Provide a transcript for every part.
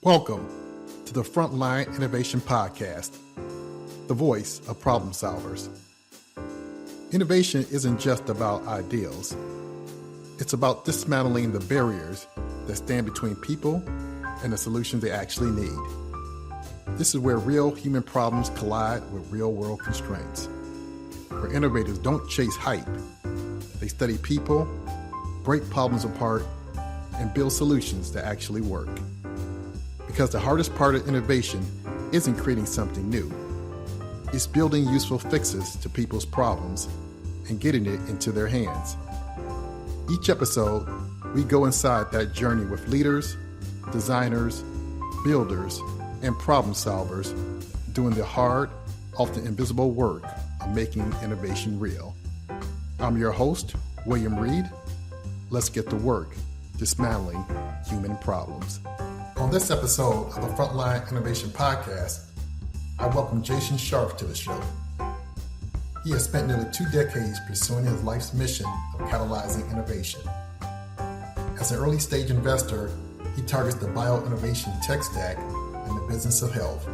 Welcome to the Frontline Innovation Podcast, the voice of problem solvers. Innovation isn't just about ideals. It's about dismantling the barriers that stand between people and the solutions they actually need. This is where real human problems collide with real-world constraints, where innovators don't chase hype. They study people, break problems apart, and build solutions that actually work. Because the hardest part of innovation isn't creating something new. It's building useful fixes to people's problems and getting it into their hands. Each episode, we go inside that journey with leaders, designers, builders, and problem solvers doing the hard, often invisible work of making innovation real. I'm your host, William Reed. Let's get to work dismantling human problems. On this episode of the Frontline Innovation Podcast, I welcome Jason Scharf to the show. He has spent nearly 2 decades pursuing his life's mission of catalyzing innovation. As an early stage investor, he targets the bio-innovation tech stack and the business of health.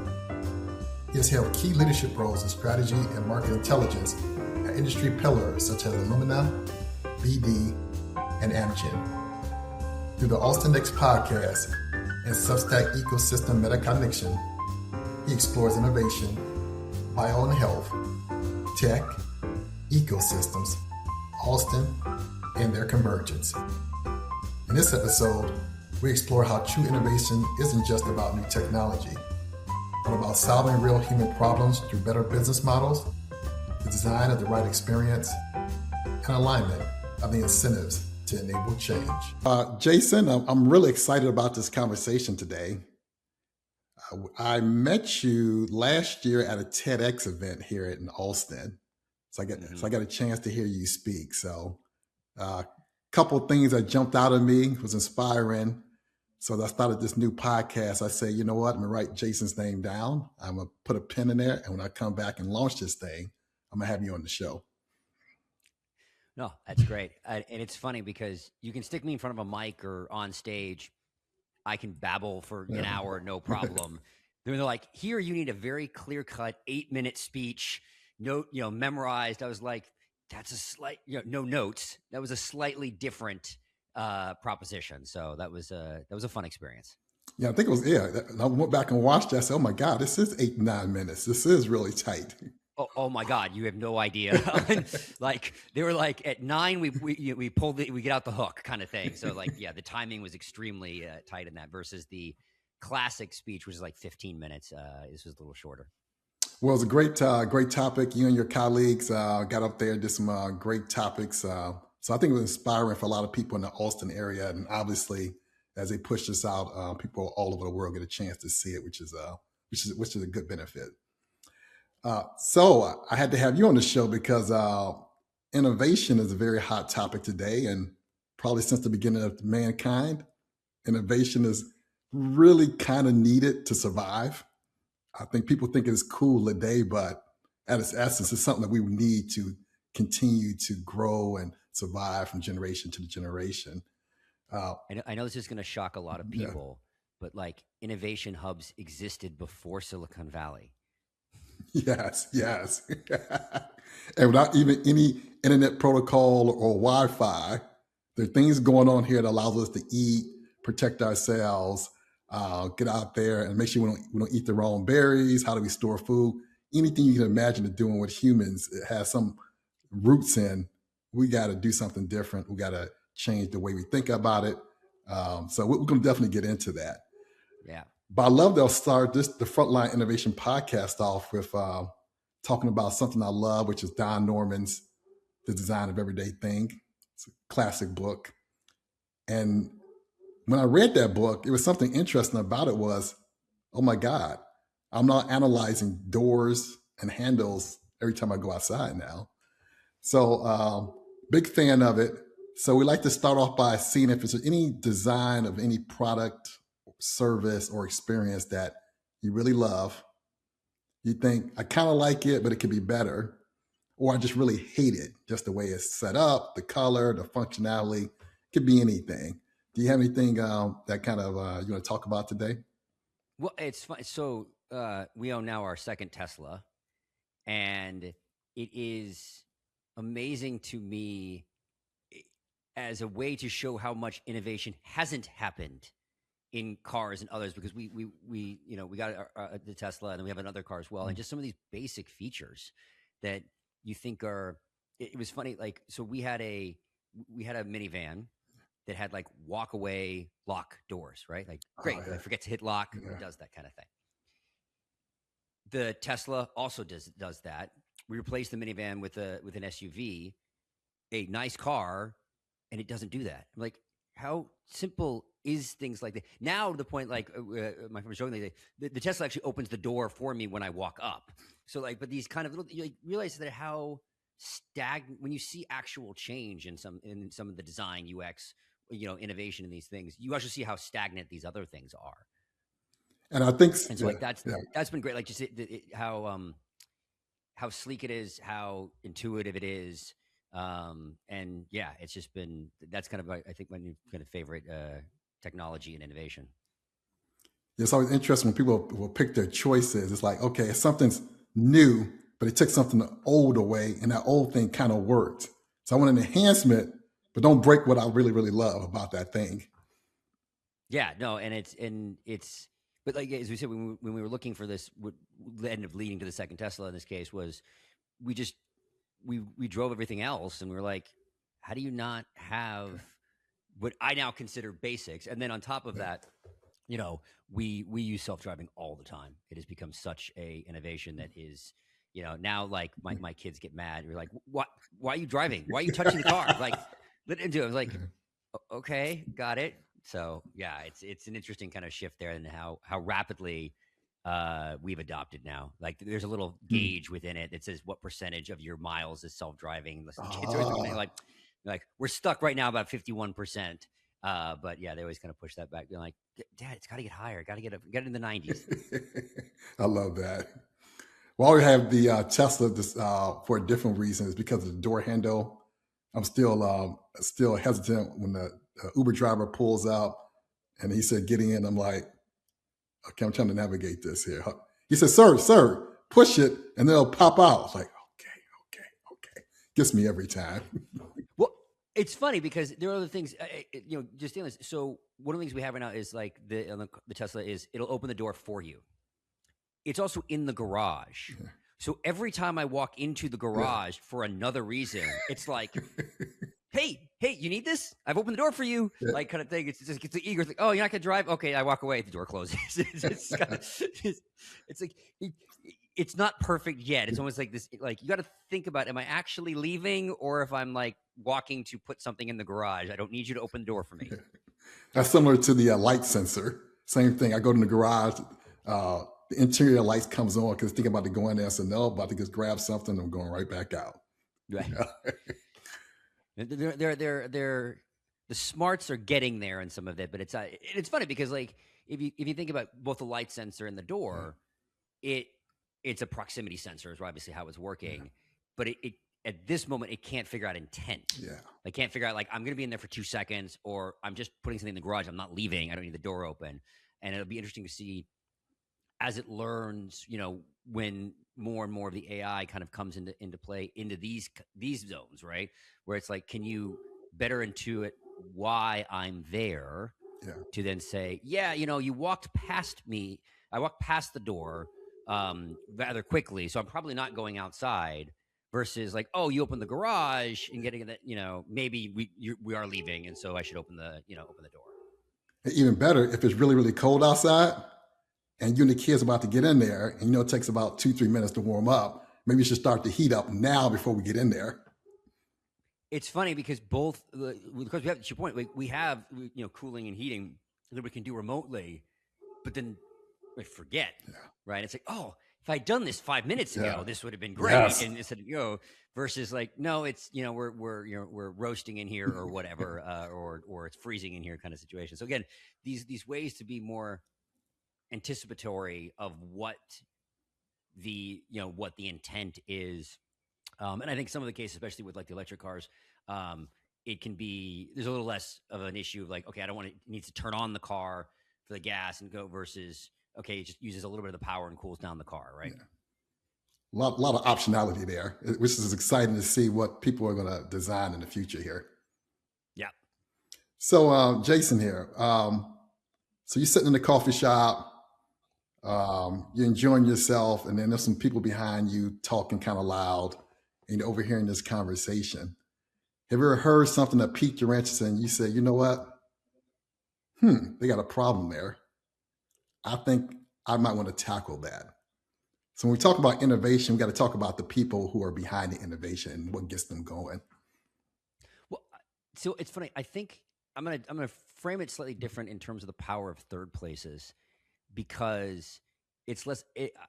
He has held key leadership roles in strategy and market intelligence at industry pillars such as Illumina, BD, and Amgen. Through the Austin Next podcast and Substack ecosystem metacognition, he explores innovation, bio and health, tech, ecosystems, Austin, and their convergence. In this episode, we explore how true innovation isn't just about new technology, but about solving real human problems through better business models, the design of the right experience, and alignment of the incentives to enable change. Jason, I'm really excited about this conversation today. I met you last year at a TEDx event here in Austin. So I got a chance to hear you speak. So a couple of things that jumped out at me was inspiring. So I started this new podcast. I say, you know what? I'm going to write Jason's name down. I'm going to put a pin in there. And when I come back and launch this thing, I'm going to have you on the show. No, that's great. And it's funny because you can stick me in front of a mic or on stage. I can babble for an hour, no problem. They're like, here you need a very clear-cut 8-minute speech, memorized. I was like, that's a slight, no notes. That was a slightly different proposition. So that was a fun experience. Yeah, I think it was, I went back and watched that. I said, oh my God, this is 8-9 minutes. This is really tight. Oh my God, you have no idea. Like they were like at 9, we get out the hook kind of thing. So like, yeah, the timing was extremely tight in that versus the classic speech, which is like 15 minutes. This was a little shorter. Well, it was a great topic. You and your colleagues got up there, did some great topics. So I think it was inspiring for a lot of people in the Austin area. And obviously, as they push this out, people all over the world get a chance to see it, which is a good benefit. So I had to have you on the show because innovation is a very hot topic today, and probably since the beginning of mankind, innovation is really kind of needed to survive. I think people think it's cool today, but at its essence, it's something that we need to continue to grow and survive from generation to generation. I know this is going to shock a lot of people, but like innovation hubs existed before Silicon Valley. Yes. And without even any internet protocol or Wi-Fi, there are things going on here that allows us to eat, protect ourselves, get out there and make sure we don't eat the wrong berries. How do we store food? Anything you can imagine doing with humans, it has some roots in. We got to do something different. We got to change the way we think about it. So we're going to definitely get into that. Yeah. But I love to start the Frontline Innovation Podcast off with talking about something I love, which is Don Norman's The Design of Everyday Thing. It's a classic book. And when I read that book, it was something interesting about it was, oh my God, I'm not analyzing doors and handles every time I go outside now. So big fan of it. So we like to start off by seeing if there's any design of any product, service, or experience that you really love. You think, I kind of like it, but it could be better. Or I just really hate it, just the way it's set up, the color, the functionality. It could be anything. Do you have anything that kind of you want to talk about today? Well, it's fun. So we own now our second Tesla, and it is amazing to me as a way to show how much innovation hasn't happened in cars and others, because we we got the Tesla, and then we have another car as well, and just some of these basic features that you think are. It was funny, like, so we had a minivan that had like walk away lock doors, right? Like, great, Yeah. like forget to hit lock, Yeah. it does that kind of thing. The Tesla also does that. We replaced the minivan with an SUV, a nice car, and it doesn't do that. I'm like, how simple is things like that? Now to the point, like my friend was joking, the Tesla actually opens the door for me when I walk up. So like, but these kind of little, you like, realize that how stagnant when you see actual change in some of the design UX, innovation in these things, you actually see how stagnant these other things are. And I think, And so yeah, like yeah. that's been great. Like just how sleek it is, how intuitive it is. And yeah, it's just been, that's kind of, I think, my new kind of favorite technology and innovation. It's always interesting when people will pick their choices. It's like, okay, something's new, but it took something old away, and that old thing kind of worked. So I want an enhancement, but don't break what I really, really love about that thing. Yeah, no, and but like as we said, when we were looking for this, what ended up leading to the second Tesla in this case was we just we drove everything else, and we were like, how do you not have what I now consider basics? And then on top of that, we use self-driving all the time. It has become such a innovation that is, now like my kids get mad. You're like, what? Why are you driving? Why are you touching the car? Like, let into it. I was like, okay, got it. So yeah, it's an interesting kind of shift there, and how rapidly we've adopted now. Like, there's a little gauge within it that says what percentage of your miles is self-driving. It's always like we're stuck right now about 51%. But yeah, they always kind of push that back. They're like, Dad, it's got to get higher. Got to get in the 90s. I love that. Well, we have the Tesla for a different reason. It's because of the door handle. I'm still hesitant when the Uber driver pulls out and he said, getting in. I'm like, okay, I'm trying to navigate this here. He said, sir, push it, and then it'll pop out. I was like, okay. Gets me every time. Well, it's funny because there are other things, just dealing with. So one of the things we have right now is like the Tesla is it'll open the door for you. It's also in the garage. Yeah. So every time I walk into the garage for another reason, it's like, hey, you need this? I've opened the door for you, like kind of thing. It's just the eager thing. Oh, you're not gonna drive? Okay, I walk away. The door closes. It's like it's not perfect yet. It's almost like this. Like, you got to think about: am I actually leaving, or if I'm like walking to put something in the garage? I don't need you to open the door for me. That's similar to the light sensor. Same thing. I go to the garage. The interior lights comes on because thinking about to go in there. So no, about to just grab something. I'm going right back out. Right. They're the smarts are getting there in some of it, but it's funny because, like, if you think about both the light sensor and the door, it's a proximity sensor is obviously how it's working, but it at this moment it can't figure out intent. Yeah, I can't figure out, like, I'm going to be in there for 2 seconds, or I'm just putting something in the garage. I'm not leaving. I don't need the door open. And it'll be interesting to see as it learns, when more and more of the AI kind of comes into play into these zones, right? Where it's like, can you better intuit why I'm there to then say, yeah, you walked past me. I walked past the door rather quickly, so I'm probably not going outside, versus like, oh, you opened the garage and getting that, maybe we are leaving, and so I should open the door. Even better, if it's really, really cold outside and you and the kids about to get in there, and it takes about 2-3 minutes to warm up, maybe you should start the heat up now before we get in there. It's funny because both, because we have, to your point, we have cooling and heating that we can do remotely, but then we forget, right? It's like, oh, if I'd done this 5 minutes ago, this would have been great. Yes. And instead, versus like, no, it's we're roasting in here or whatever, or it's freezing in here kind of situation. So again, these ways to be more anticipatory of what the intent is, and I think some of the cases, especially with like the electric cars, it can be, there's a little less of an issue of like, okay, I don't want it needs to turn on the car for the gas and go, versus okay, it just uses a little bit of the power and cools down the car, right? Yeah. Lot of optionality there, which is exciting to see what people are going to design in the future here. Yeah. So, Jason here. So you're sitting in the coffee shop, you're enjoying yourself, and then there's some people behind you talking kind of loud, and you're overhearing this conversation. Have you ever heard something that piqued your interest and you say, you know what? They got a problem there. I think I might want to tackle that. So when we talk about innovation, we got to talk about the people who are behind the innovation and what gets them going. Well, so it's funny. I think I'm gonna frame it slightly different in terms of the power of third places, because it's less.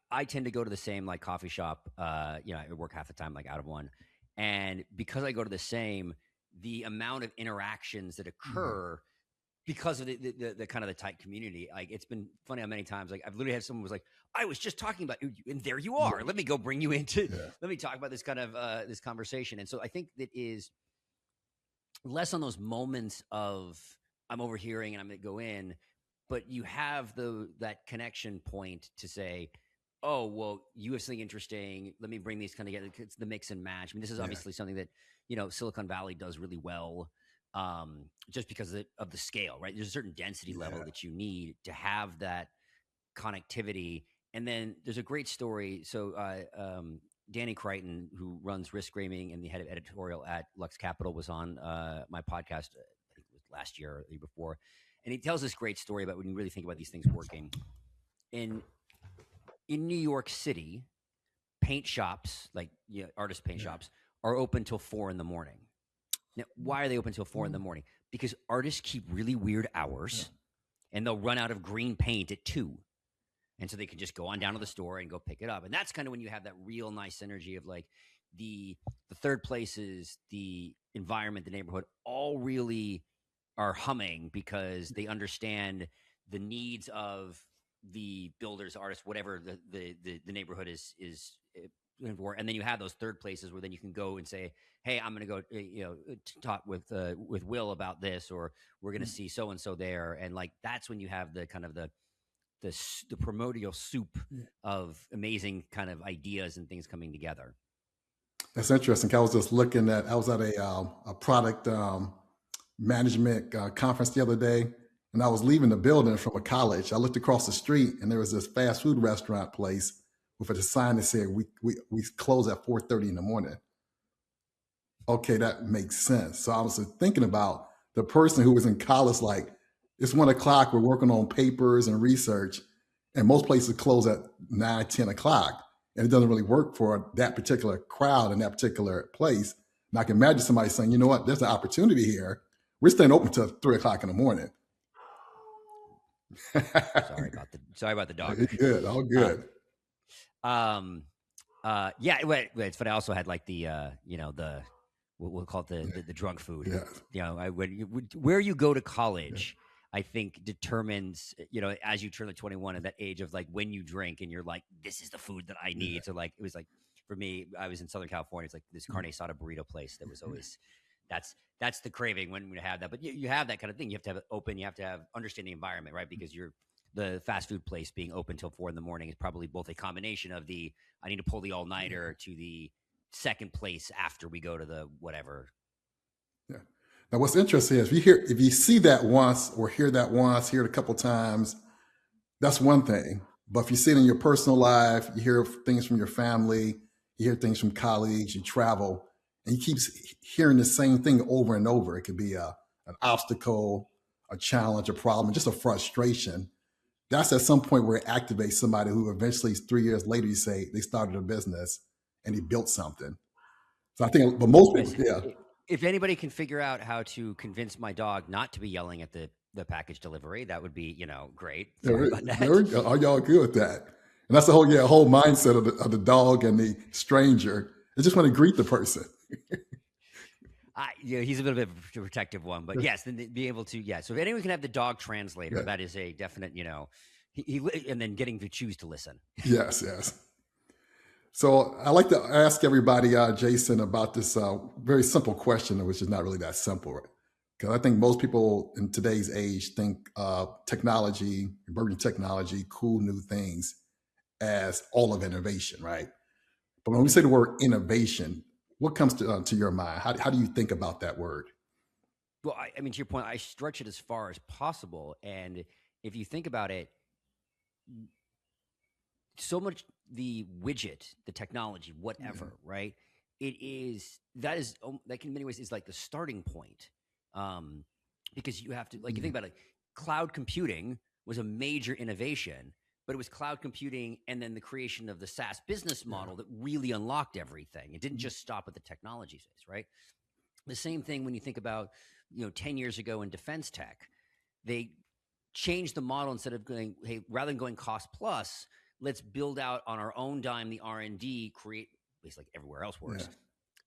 I tend to go to the same like coffee shop. I work half the time like out of one, and because I go to the same, the amount of interactions that occur because of the kind of the tight community, like it's been funny how many times like I've literally had someone was like, I was just talking about you, and there you are. Let me go bring you into. Let me talk about this kind of this conversation. And so I think that is less on those moments of I'm overhearing and I'm going to go in, but you have that connection point to say, oh, well, you have something interesting. Let me bring these kind of together. It's the mix and match. I mean, this is obviously something that, Silicon Valley does really well, just because of the scale, right? There's a certain density level that you need to have that connectivity. And then there's a great story. So Danny Crichton, who runs Risk Gaming and the head of editorial at Lux Capital, was on my podcast, I think it was last year or the year before. And he tells this great story about when you really think about these things working. In New York City, paint shops, like artist paint shops, are open till 4 a.m. Now, why are they open till 4 a.m? Because artists keep really weird hours, and they'll run out of green paint at 2. And so they can just go on down to the store and go pick it up. And that's kind of when you have that real nice synergy of like the third places, the environment, the neighborhood, all really are humming because they understand the needs of the builders, artists, whatever the neighborhood is for. And then you have those third places where then you can go and say, hey, I'm going to go, talk with Will about this, or we're going to see so-and-so there. And like, that's when you have the kind of the primordial soup of amazing kind of ideas and things coming together. That's interesting. I was just looking at, I was at a product management conference the other day, and I was leaving the building from a college. I looked across the street, and there was this fast food restaurant place with a sign that said, we close at 4:30 in the morning. Okay, that makes sense. So I was thinking about the person who was in college, like, it's 1 o'clock, we're working on papers and research, and most places close at 9, 10 o'clock. And it doesn't really work for that particular crowd in that particular place. And I can imagine somebody saying, you know what, there's an opportunity here. We're staying open till 3 o'clock in the morning. Sorry about the dog. Good, all good. It's funny. I also had like the we'll call it the drunk food. Yeah. Where you go to college, I think determines, as you turn to 21 at that age of like when you drink and you're like, this is the food that I need. Yeah. So like, it was like, for me, I was in Southern California. It's like this carne asada burrito place that was always, that's the craving when we have that. But you have that kind of thing. You have to have it open. You have to have understand the environment, right? Because the fast food place being open till 4 a.m. is probably both a combination of I need to pull the all-nighter to the second place after we go to the whatever. Yeah. Now, what's interesting is if you see that once or hear that once, hear it a couple times, that's one thing. But if you see it in your personal life, you hear things from your family, you hear things from colleagues, you travel, and you keep hearing the same thing over and over. It could be an obstacle, a challenge, a problem, just a frustration. That's at some point where it activates somebody who eventually 3 years later, you say they started a business and he built something. So I think, but most people, if anybody can figure out how to convince my dog not to be yelling at the package delivery, that would be, great. Sorry about that. There we go. Are y'all good with that? And that's the whole mindset of the dog and the stranger. They just want to greet the person. He's a little bit of a protective one, but yes, then be able to, So if anyone can have the dog translator, that is a definite, and then getting to choose to listen. Yes. So I like to ask everybody, Jason, about this very simple question, which is not really that simple. Right? Because I think most people in today's age think technology, emerging technology, cool new things as all of innovation, right? But when we say the word innovation, what comes to your mind? How do you think about that word? Well, I mean, to your point, I stretch it as far as possible. And if you think about it, so much the widget, the technology, Yeah, whatever, right? That in many ways is like the starting point. Um, because you have to, like, you yeah, think about it, cloud computing was a major innovation, but it was cloud computing and then the creation of the SaaS business yeah, model that really unlocked everything. It didn't mm, just stop at the technology phase, right? The same thing when you think about, 10 years ago in defense tech, they changed the model. Instead of going, hey, rather than going cost plus, let's build out on our own dime the R&D, create, basically like everywhere else yeah, works,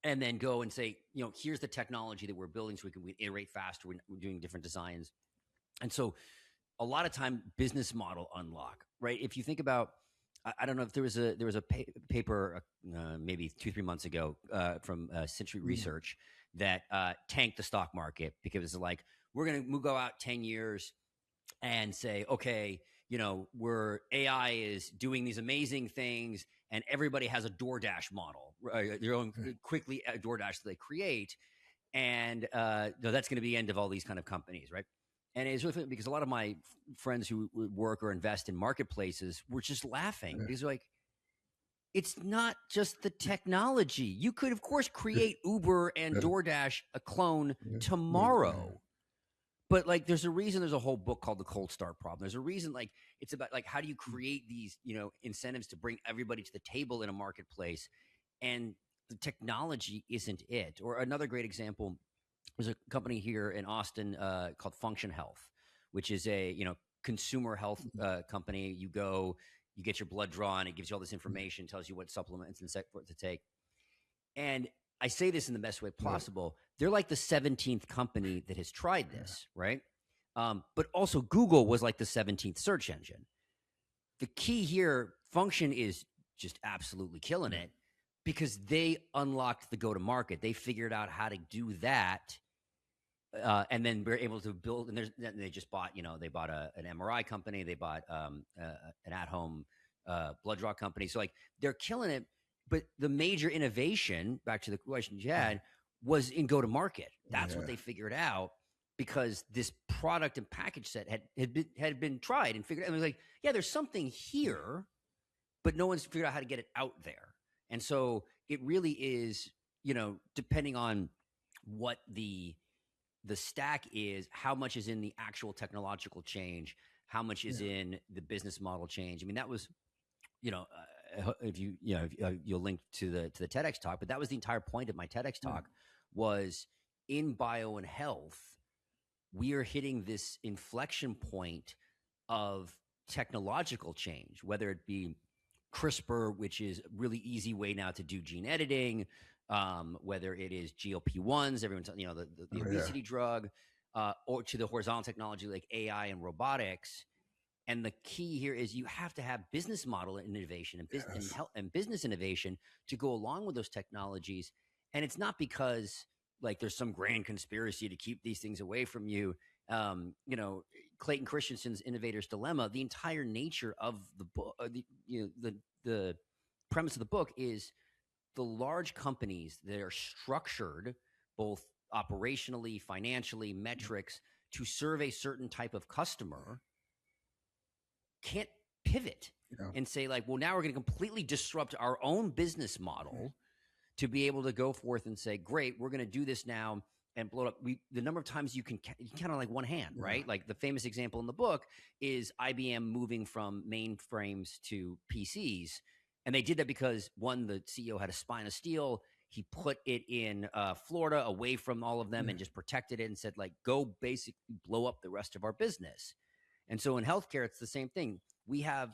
and then go and say, here's the technology that we're building so we iterate faster. We're doing different designs. And so a lot of time business model unlock, right? If you think about, I don't know if there was a paper maybe 2-3 months ago from Century yeah, Research that tanked the stock market because it's like, we're going to go out 10 years and say, okay, we're AI is doing these amazing things, and everybody has a DoorDash model, their own yeah, quickly DoorDash that they create, and that's going to be the end of all these kind of companies, right? And it's really funny because a lot of my friends who work or invest in marketplaces were just laughing yeah, because like, it's not just the technology. You could, of course, yeah, create Uber and yeah, DoorDash a clone yeah, yeah, tomorrow. But like, there's a reason there's a whole book called The Cold Start Problem. There's a reason, like, it's about like, how do you create these, incentives to bring everybody to the table in a marketplace? And the technology isn't it. Or another great example, there's a company here in Austin called Function Health, which is a, consumer health company. You go, you get your blood drawn, it gives you all this information, tells you what supplements and what to take. And I say this in the best way yeah, possible. They're like the 17th company that has tried this, right? But also, Google was like the 17th search engine. The key here, Function is just absolutely killing yeah, it because they unlocked the go to market. They figured out how to do that. And then we're able to build, and they just bought, they bought an MRI company, they bought an at-home blood draw company. So like, they're killing it. But the major innovation, back to the question you had, was in go to market. That's what yeah, they figured out because this product and package set had been tried and figured out. And it was like, yeah, there's something here, but no one's figured out how to get it out there. And so it really is, depending on what the stack is, how much is in the actual technological change, how much is yeah, in the business model change. I mean, that was, if you'll link to the TEDx talk, but that was the entire point of my TEDx yeah, talk was in bio and health, we are hitting this inflection point of technological change, whether it be CRISPR, which is a really easy way now to do gene editing, whether it is GLP-1s, everyone's, the yeah, obesity drug, or to the horizontal technology like AI and robotics. And the key here is you have to have business model innovation yes, and business innovation to go along with those technologies. And it's not because like there's some grand conspiracy to keep these things away from you. Clayton Christensen's Innovator's Dilemma, the entire nature of the book, the premise of the book is the large companies that are structured both operationally, financially, metrics to serve a certain type of customer can't pivot yeah, and say like, well, now we're going to completely disrupt our own business model to be able to go forth and say, great, we're going to do this now and blow it up. The number of times you can count on like one hand, yeah, right? Like the famous example in the book is IBM moving from mainframes to PCs. And they did that because one, the CEO had a spine of steel. He put it in Florida away from all of them yeah, and just protected it and said like, go basically blow up the rest of our business. And so in healthcare, it's the same thing. We have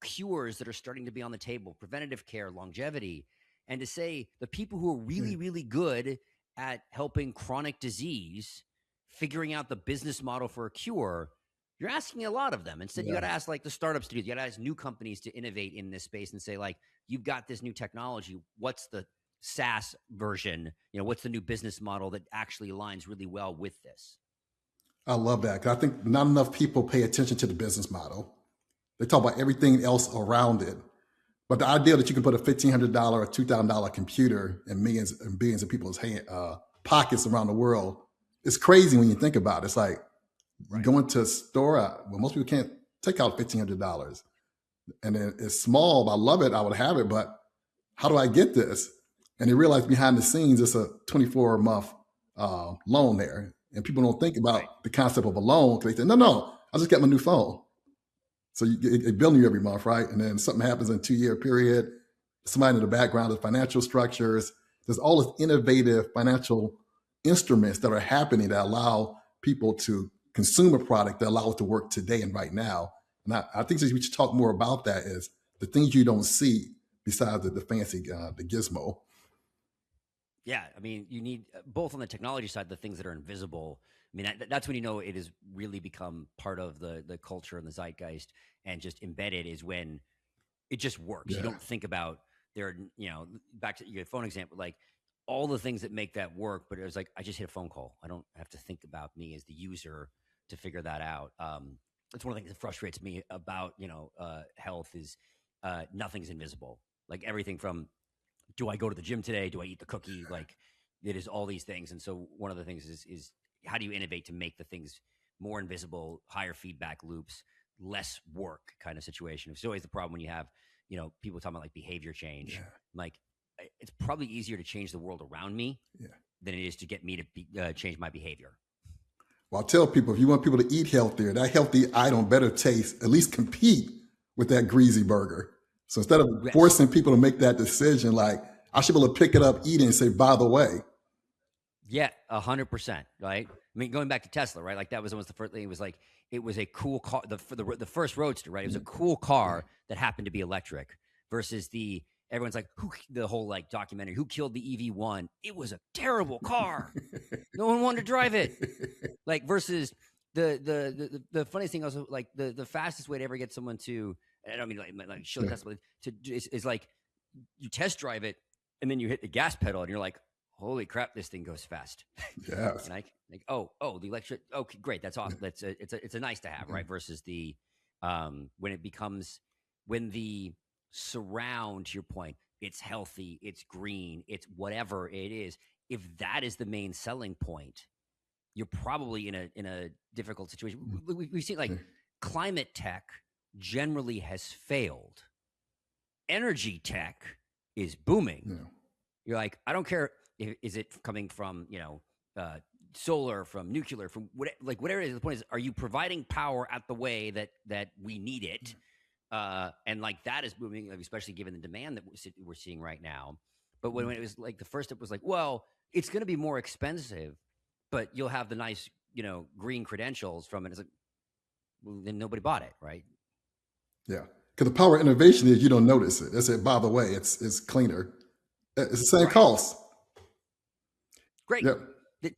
cures that are starting to be on the table, preventative care, longevity. And to say the people who are yeah, really, really good at helping chronic disease, figuring out the business model for a cure, you're asking a lot of them. Instead, you got yeah, to ask like the startups to do. You got to ask new companies to innovate in this space and say like, you've got this new technology. What's the SaaS version? What's the new business model that actually aligns really well with this? I love that, because I think not enough people pay attention to the business model. They talk about everything else around it. But the idea that you can put a $1,500 or $2,000 computer in millions and billions of people's pockets around the world is crazy when you think about it. It's like you go into a store, well, most people can't take out $1,500. And it's small, but I love it. I would have it, but how do I get this? And they realize behind the scenes, it's a 24-month loan there. And people don't think about the concept of a loan, because they say, no, I just got my new phone. So they bill you every month, right? And then something happens in a 2-year period. Somebody in the background, the financial structures, there's all this innovative financial instruments that are happening that allow people to consume a product that allow it to work today and right now. And I think we should talk more about that, is the things you don't see besides the fancy, the gizmo. Yeah, I mean, you need both on the technology side, the things that are invisible. I mean, that's when it has really become part of the culture and the zeitgeist, and just embedded, is when it just works. You don't think about back to your phone example, like all the things that make that work. But it was like, I just hit a phone call. I don't have to think about me as the user to figure that out. That's one of the things that frustrates me about health is nothing's invisible. Like everything from, do I go to the gym today? Do I eat the cookie? Like it is all these things. And so one of the things is how do you innovate to make the things more invisible, higher feedback loops, less work kind of situation? It's always the problem when you have, people talking about like behavior change. Yeah. Like it's probably easier to change the world around me than it is to get me to change my behavior. Well, I tell people, if you want people to eat healthier, that healthy item better taste, at least compete with that greasy burger. So instead of forcing people to make that decision, like I should be able to pick it up, eat it, and say, by the way. Yeah, 100%, right? I mean, going back to Tesla, right? Like that was almost the first thing. It was like, it was a cool car, the first Roadster, right? It was a cool car that happened to be electric versus everyone's like, the whole like documentary, who killed the EV1? It was a terrible car. No one wanted to drive it. Like versus the funniest thing also, like the fastest way to ever get someone to, I don't mean like show Tesla is like you test drive it and then you hit the gas pedal and you're like, holy crap, this thing goes fast. Yes. And the electric. Okay, great. That's awesome. It's a nice to have, right? Versus when the surround, to your point, it's healthy, it's green, it's whatever it is. If that is the main selling point, you're probably in a difficult situation. We've seen like climate tech generally has failed. Energy tech is booming. Yeah. You're like, I don't care. Is it coming from, solar, from nuclear, from whatever it is? The point is, are you providing power at the way that we need it? And like that is moving, especially given the demand that we're seeing right now. But when it was like the first step was like, well, it's going to be more expensive, but you'll have the nice, green credentials from it. It's like, well, then nobody bought it, right? Yeah, because the power of innovation is you don't notice it. That's it. By the way, it's cleaner. It's the same cost. Great. Yep.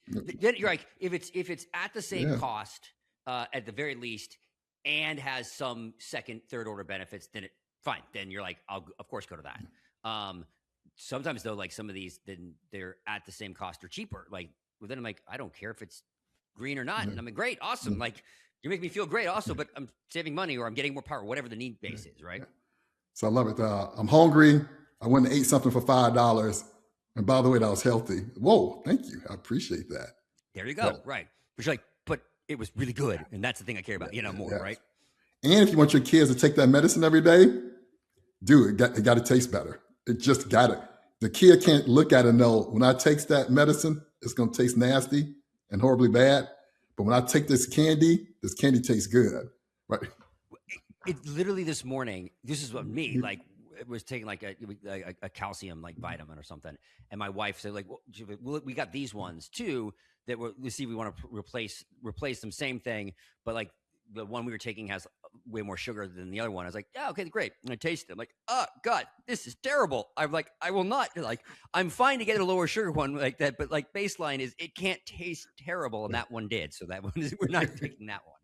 Then you're like, if it's at the same cost, at the very least, and has some second, third order benefits, then fine. Then you're like, I'll of course go to that. Sometimes though, like some of these, then they're at the same cost or cheaper. Like, well, then I'm like, I don't care if it's green or not. And I'm like, great, awesome. Like you make me feel great also, but I'm saving money or I'm getting more power, whatever the need base is, right? So I love it. I'm hungry. I went and ate something for $5. And by the way, that was healthy. Whoa, thank you. I appreciate that. There you go. Right. But you're like, but it was really good. And that's the thing I care about, more, right? And if you want your kids to take that medicine every day, it got to taste better. It just got to. The kid can't look at it and know, when I take that medicine, it's going to taste nasty and horribly bad. But when I take this candy tastes good, right? It literally this morning, this is what me, like, it was taking like a calcium like vitamin or something. And my wife said like, well, we got these ones too that let's see if we want to replace them. Same thing. But like the one we were taking has way more sugar than the other one. I was like, yeah, okay, great. And I tasted it. I'm like, oh God, this is terrible. I'm like, I will not, like, I'm fine to get a lower sugar one like that. But like baseline is it can't taste terrible. And that one did. So that one we're not taking that one.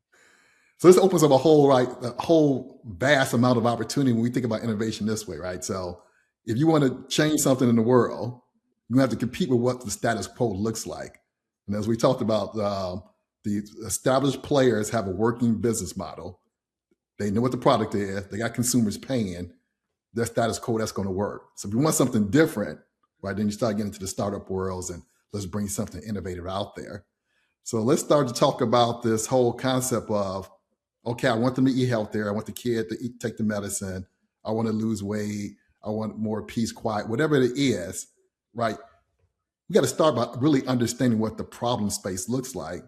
So this opens up a whole vast amount of opportunity when we think about innovation this way, right? So if you want to change something in the world, You have to compete with what the status quo looks like. And as we talked about, the established players have a working business model. They know what the product is. They got consumers paying. Their status quo, that's going to work. So if you want something different, right, then you start getting into the startup worlds and let's bring something innovative out there. So let's start to talk about this whole concept of, okay, I want them to eat healthier. I want the kid to take the medicine. I want to lose weight. I want more peace, quiet, whatever it is, right? We got to start by really understanding what the problem space looks like,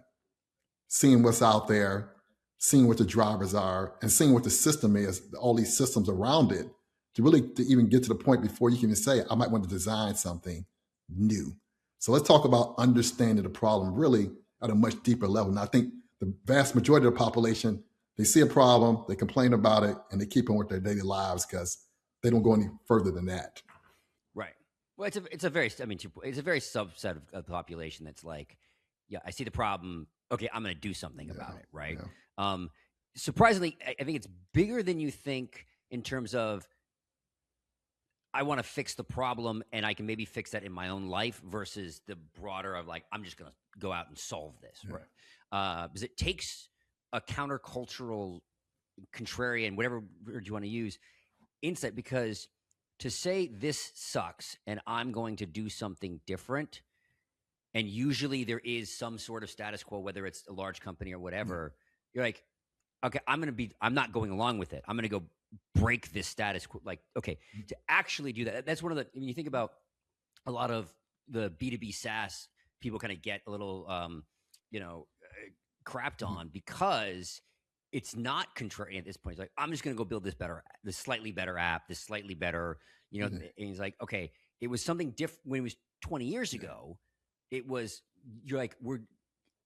seeing what's out there, seeing what the drivers are, and seeing what the system is, all these systems around it, to even get to the point before you can even say, I might want to design something new. So let's talk about understanding the problem really at a much deeper level. And I think the vast majority of the population, they see a problem, they complain about it, and they keep on with their daily lives because they don't go any further than that. Right. Well, it's a very subset of the population that's like, yeah, I see the problem. Okay, I'm going to do something about it. Right. Yeah. Surprisingly, I think it's bigger than you think in terms of, I want to fix the problem and I can maybe fix that in my own life versus the broader of like, I'm just going to go out and solve this. Yeah. Right. Because it takes a countercultural, contrarian, whatever word you want to use, insight, because to say this sucks and I'm going to do something different, and usually there is some sort of status quo, whether it's a large company or whatever, you're like, okay, I'm not going along with it. I'm going to go break this status quo. Like, okay, to actually do that, that's one of the, when you think about a lot of the B2B SaaS, people kind of get a little, crapped on because it's not contrarian at this point. It's like, I'm just going to go build this slightly better app, this slightly better, and he's like, okay, it was something different when it was 20 years ago. It was, you're like, we're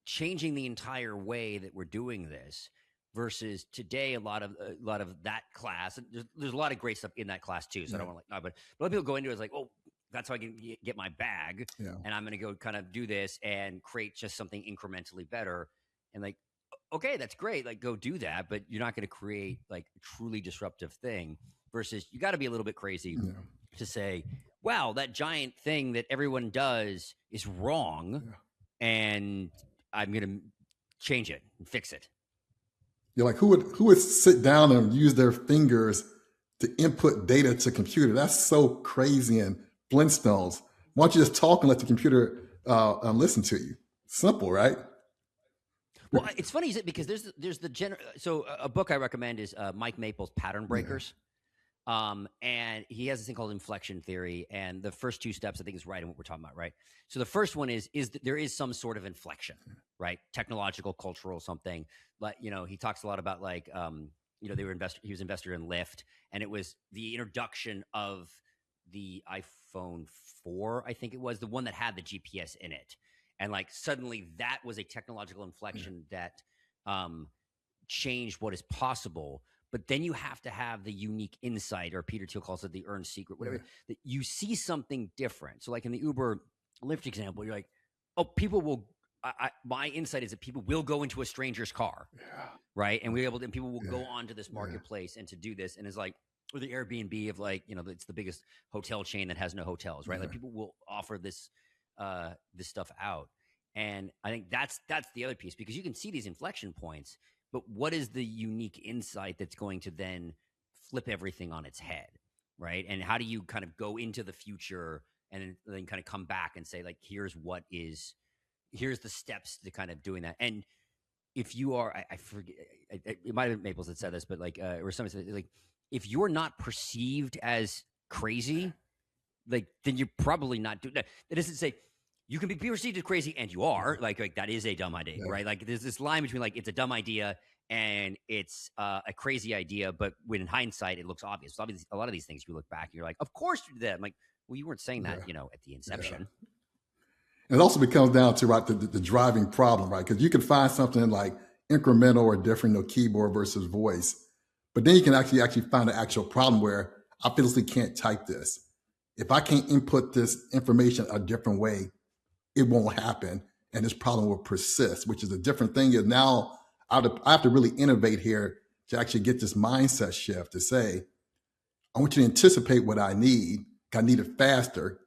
changing the entire way that we're doing this. Versus today, a lot of that class, and there's a lot of great stuff in that class too. So I don't want to but a lot of people go into it as like, oh, that's how I can get my bag, and I'm going to go kind of do this and create just something incrementally better. And like, okay, that's great. Like, go do that, but you're not going to create like a truly disruptive thing. Versus, you got to be a little bit crazy to say, wow, that giant thing that everyone does is wrong, and I'm going to change it and fix it. You're like, who would sit down and use their fingers to input data to computer? That's so crazy and Flintstones. Why don't you just talk and let the computer listen to you? Simple, right? Well, it's funny because there's the so a book I recommend is Mike Maple's Pattern Breakers. And he has this thing called inflection theory, and the first two steps I think is right in what we're talking about, right? So the first one is that there is some sort of inflection, right? Technological, cultural, something. But he talks a lot about like he was investor in Lyft, and it was the introduction of the iPhone 4, I think it was, the one that had the GPS in it, and like suddenly that was a technological inflection that changed what is possible. But then you have to have the unique insight, or Peter Thiel calls it the earned secret, whatever, that you see something different. So like in the Uber Lyft example, you're like, oh, people will, my insight is that people will go into a stranger's car, right? And people will go onto this marketplace and to do this. And it's like, or the Airbnb of like, it's the biggest hotel chain that has no hotels, right? Like people will offer this stuff out. And I think that's the other piece, because you can see these inflection points, but what is the unique insight that's going to then flip everything on its head, right? And how do you kind of go into the future and then kind of come back and say, like, here's the steps to kind of doing that. And if you are, I forget, it might have been Maples that said this, but like, or somebody said, like, if you're not perceived as crazy, like, then you're probably not doing that. That doesn't say you can be perceived as crazy and you are like that is a dumb idea, right? Like there's this line between like, it's a dumb idea and it's a crazy idea, but when in hindsight, it looks obvious. So a lot of these things, you look back and you're like, of course you did that. I'm like, well, you weren't saying that, at the inception. And it also becomes down to the driving problem, right? Because you can find something like incremental or different, keyboard versus voice, but then you can actually find an actual problem where I physically can't type this. If I can't input this information a different way, it won't happen, and this problem will persist, which is a different thing. Is now I have to really innovate here to actually get this mindset shift to say, I want you to anticipate what I need. I need it faster,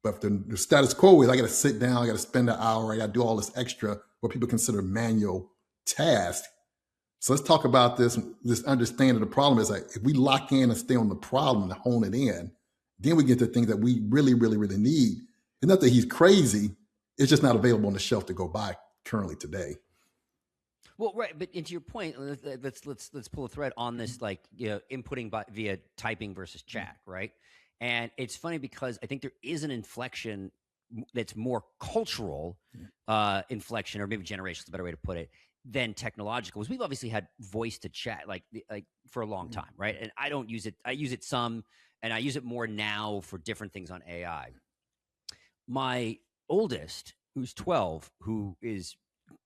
But if the status quo is I got to sit down, I got to spend an hour, I got to do all this extra, what people consider manual task. So let's talk about this understanding the problem is like, if we lock in and stay on the problem and hone it in, then we get to things that we really, really, really need. It's not that he's crazy. It's just not available on the shelf to go buy currently today. Well, right, but to your point, let's pull a thread on this, like, inputting via typing versus chat, right? And it's funny because I think there is an inflection that's more cultural inflection, or maybe generational is a better way to put it, than technological. Because we've obviously had voice to chat like for a long time, right? And I don't use it. I use it some, and I use it more now for different things on AI. My oldest, who's 12, who is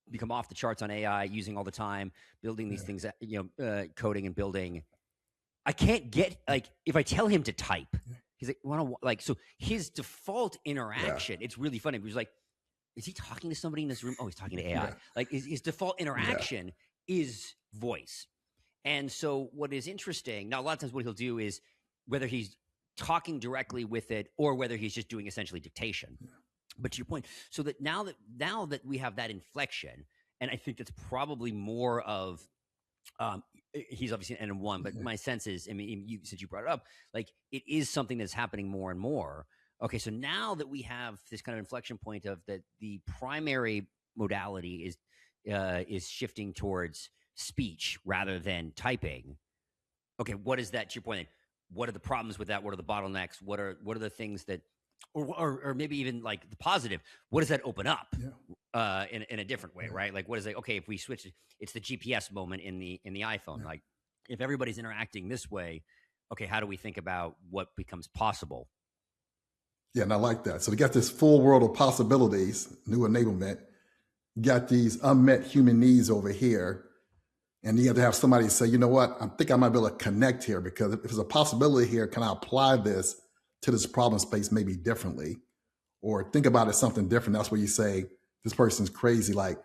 become off the charts on AI, using all the time, building these things, coding and building. I can't get, like, if I tell him to type, he's like, so his default interaction, it's really funny. He was like, is he talking to somebody in this room? Oh, he's talking to AI. Like his default interaction is voice. And so what is interesting, now a lot of times what he'll do is whether he's talking directly with it or whether he's just doing essentially dictation. But to your point, so that now that we have that inflection, and I think that's probably more of, he's obviously an N1, but my sense is, I mean, since you brought it up, like it is something that's happening more and more. Okay, so now that we have this kind of inflection point of that, the primary modality is shifting towards speech rather than typing. Okay, what is that? To your point, then, what are the problems with that? What are the bottlenecks? What are the things that, or maybe even like the positive, what does that open up in a different way, right? Like what is it? Okay, if we switch, it's the GPS moment in the iPhone. Like if everybody's interacting this way, okay, how do we think about what becomes possible? Yeah, and I like that. So we got this full world of possibilities, new enablement. You got these unmet human needs over here. And you have to have somebody say, you know what, I think I might be able to connect here, because if there's a possibility here, can I apply this to this problem space maybe differently, or think about it something different? That's where you say, this person's crazy. Like,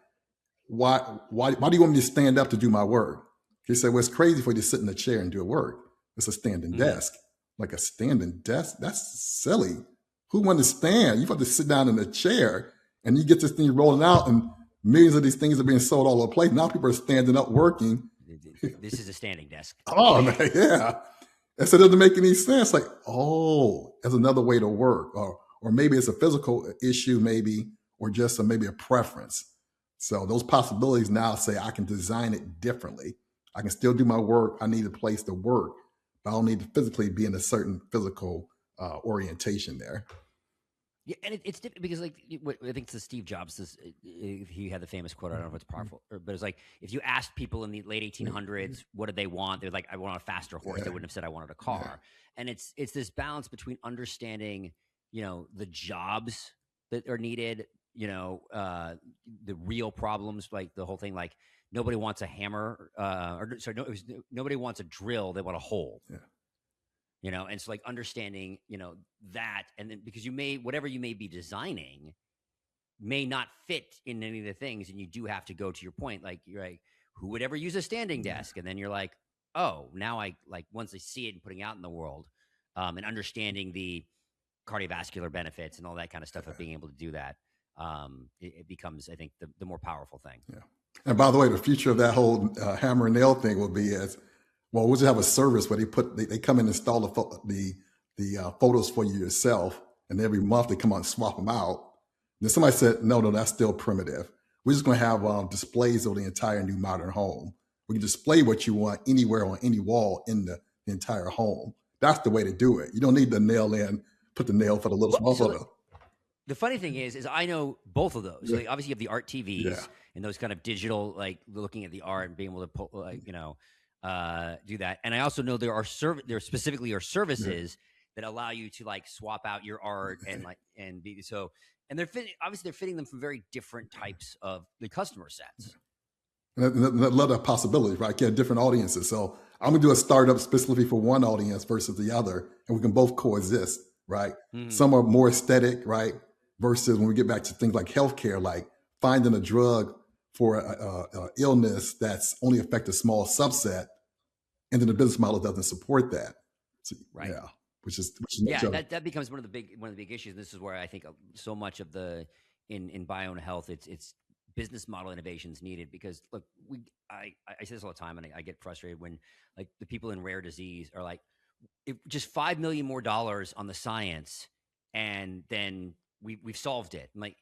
why do you want me to stand up to do my work? He said, well, it's crazy for you to sit in a chair and do work. It's a standing desk. Like a standing desk? That's silly. Who want to stand? You have to sit down in a chair and you get this thing rolling out, and millions of these things are being sold all over the place. Now people are standing up working. This is a standing desk. Oh, man, yeah. And so it doesn't make any sense. Like, oh, there's another way to work. Or maybe it's a physical issue, maybe, or just maybe a preference. So those possibilities now say I can design it differently. I can still do my work. I need a place to work, but I don't need to physically be in a certain physical orientation there. Yeah, and it's different because, like, I think it's Steve Jobs. He had the famous quote. I don't know if it's powerful, but it's like, if you asked people in the late 1800s what did they want, they're like, I want a faster horse. They wouldn't have said I wanted a car. And it's this balance between understanding, the jobs that are needed, the real problems, like the whole thing, like nobody wants a hammer, nobody wants a drill. They want a hole. Yeah. And so like understanding, that, and then because whatever you may be designing may not fit in any of the things. And you do have to go to your point. Like, you're like, who would ever use a standing desk? And then you're like, oh, now I like, once I see it and putting out in the world, and understanding the cardiovascular benefits and all that kind of stuff of being able to do that, it becomes, I think, the more powerful thing. Yeah. And by the way, the future of that whole hammer and nail thing will be well, we'll just have a service where they come and install the photos for you yourself, and every month they come out and swap them out. And then somebody said, no, that's still primitive. We're just going to have displays of the entire new modern home. We can display what you want anywhere on any wall in the entire home. That's the way to do it. You don't need the nail in, put the nail for the little small photo. The funny thing is I know both of those. Like, obviously, you have the art TVs and those kind of digital, like looking at the art and being able to pull, like, do that. And I also know there specifically are services that allow you to like swap out your art and and they're fitting them from very different types of the customer sets. And a lot of possibilities, right? Get different audiences. So I'm gonna do a startup specifically for one audience versus the other, and we can both coexist, right? Mm-hmm. Some are more aesthetic, right? Versus when we get back to things like healthcare, like finding a drug for a illness that's only affect a small subset, and then the business model doesn't support that. So, right. which is no Yeah, joke. that becomes one of the big issues. This is where I think so much of the in bio and health, it's business model innovations needed, because look, I say this all the time, and I get frustrated when like the people in rare disease are like, if just $5 million more on the science, and then we've solved it. I'm like,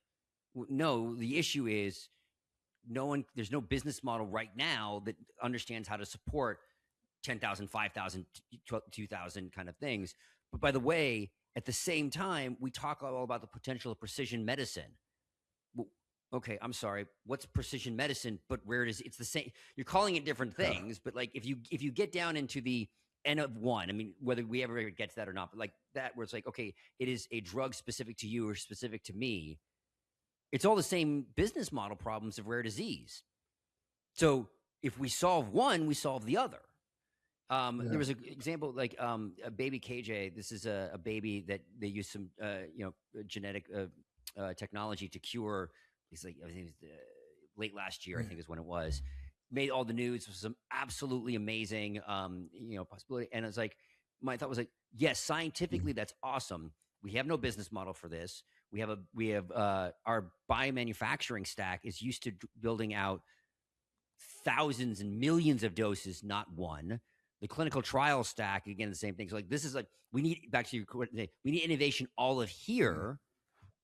no, the issue is there's no business model right now that understands how to support 10,000, 5,000, 2,000 kind of things. But by the way, at the same time, we talk all about the potential of precision medicine. Well, okay, I'm sorry. What's precision medicine? But where it is, it's the same. You're calling it different things, but like if you get down into the N of one, I mean, whether we ever get to that or not, but like that, where it's like, okay, it is a drug specific to you or specific to me. It's all the same business model problems of rare disease. So if we solve one, we solve the other. There was an example like a baby KJ. This is a baby that they use some genetic technology to cure. It's like I think it was late last year. I think is when it was. Made all the news. It was some absolutely amazing possibility. And it's like my thought was like, yes, scientifically that's awesome. We have no business model for this. We have our biomanufacturing stack is used to building out thousands and millions of doses, not one. The clinical trial stack, again, the same thing. So like this is like we need, back to your, we need innovation all of here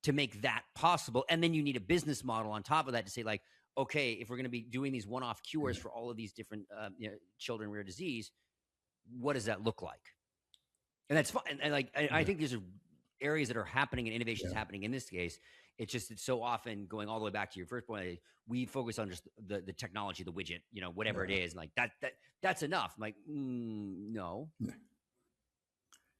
to make that possible. And then you need a business model on top of that to say like, okay, if we're going to be doing these one-off cures for all of these different children with rare disease, what does that look like? And that's fine. And like I think these are areas that are happening and innovation is happening in this case. It's so often going all the way back to your first point. We focus on just the technology, the widget, whatever it is, and like that's enough. I'm like, no. Yeah.